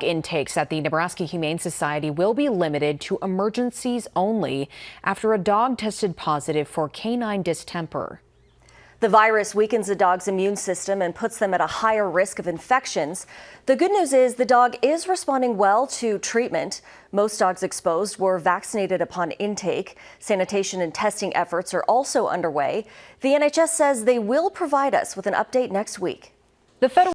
Intakes at the Nebraska Humane Society will be limited to emergencies only after a dog tested positive for canine distemper. The virus weakens a dog's immune system and puts them at a higher risk of infections. The good news is the dog is responding well to treatment. Most dogs exposed were vaccinated upon intake. Sanitation and testing efforts are also underway. The NHS says they will provide us with an update next week. The federal